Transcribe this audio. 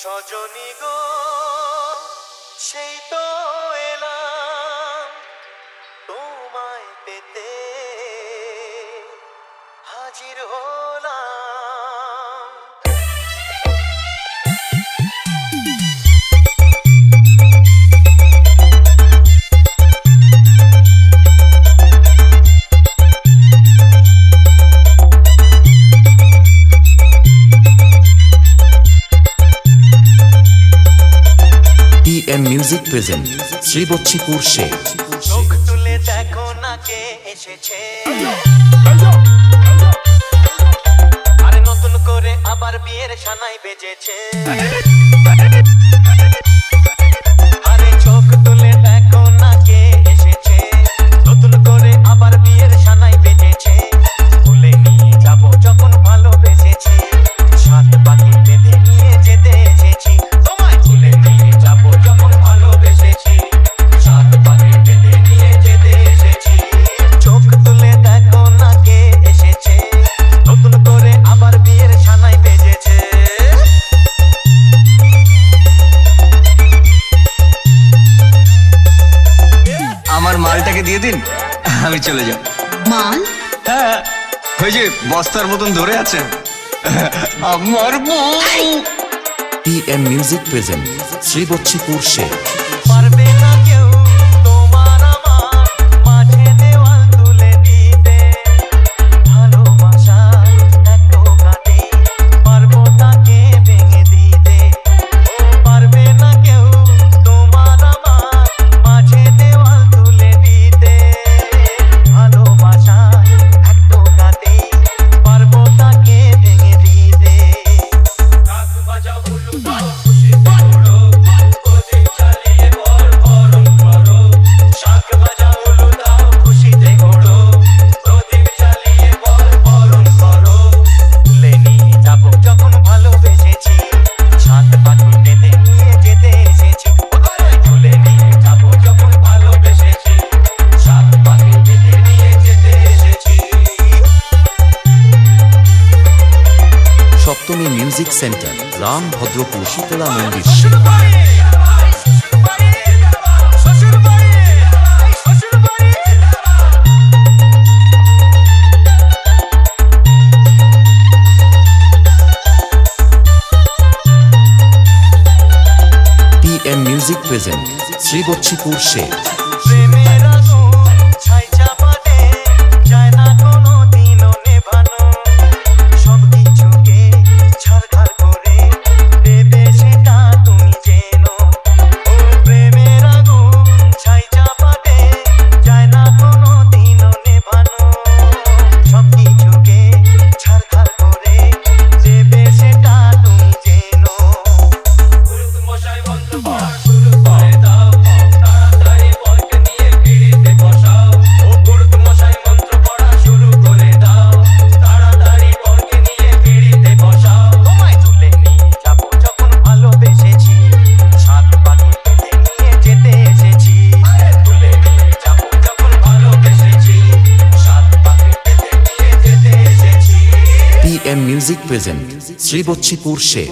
সজনী গো সেই তো এলাম তোমায় পেতে হাজির হলাম। PM Music present শ্রীবচ্ছিপুর Sheikh. চোখ তুলে দেখো না কে এসেছে, আরে নতুন করে আবার বিয়ের সানাই বেজেছে। আরে চোখ তুলে দেখো না কে এসেছে, নতুন করে আবার বিয়ের সানাই বেজেছে। ভুলে নিয়ে যাব যখন ভালোবেসেছি, সাত পাখি বেঁধে নিয়ে যেতে এসেছি। তোমায় ভুলে নিয়ে যাব যখন ভালোবেসেছি, সাত পাখি বেঁধে নিয়ে যেতে এসেছি। চোখ তুলে দেখো না কে এসেছে, নতুন করে আবার বিয়ের সানাই বেজেছে। আমার মালটাকে দিয়ে দিন, আমি চলে যাব। মাল? হ্যাঁ, ওই যে বস্তার মতন ধরে আছে আমার বউ। PM Music present শ্রীবচ্ছিপুর Sheikh. পারবে না কেউ তোমার আমার মাঝে দেওয়াল তুলে দিতে, ভালোবাসা এত কাটে পারবো তাকে ভেঙে দিতে। ও পারবে না কেউ তোমার আমার মাঝে দেওয়াল তুলে দিতে, ভালোবাসা এত কাটে পারবো তাকে ভেঙে দিতে। কাক বাজাও হুলু দাও খুশি করো, প্রদীপ জ্বালিয়ে বর বরণ করো। শাক বাজাও হুলু দাও খুশিতে ঘোরো, প্রদীপ জ্বালিয়ে বর বরণ করো। ভুলে নিয়ে যাব যখন ভালোবেসেছি, সাত পাখি বেঁধে নিয়ে যেতে এসেছি। ভুলে নিয়ে যাব যখন ভালোবেসেছি, সাত পাখি বেঁধে নিয়ে যেতে এসেছি। সপ্তমী মিউজিক সেন্টার, রামভদ্রপুর, শীতলা মন্দির। PM Music present শ্রীবচ্ছিপুর Sheikh. প্রেমের আগুন ছাই চাপাতে যায় না কোনো দিনও নেভানো, সব কিছুকে ছারখার করে দেবে সেটা তুমি জেনো। ও প্রেমের আগুন ছাই চাপাতে যায় না কোনো দিনও নেভানো, সব কিছুকে ছারখার করে দেবে সেটা তুমি জেনো। গুরুত মশাই মন্ত্র পড়া শুরু করে দাও, তাড়াতাড়ি বরকে নিয়ে পিড়িতে বসাও। ও গুরুত মশাই মন্ত্র পড়া শুরু করে দাও, তাড়াতাড়ি বরকে নিয়ে পিড়িতে বসাও। তোমায় তুলে নিয়ে যাব যখন ভালোবেসেছি, সাত পাখি বেঁধে নিয়ে যেতে এসেছি। তুলে নিয়ে যাব যখন ভালোবেসেছি, সাত পাখি বেঁধে নিয়ে যেতে এসেছি। PM Music present শ্রীবচ্ছিপুর Sheikh.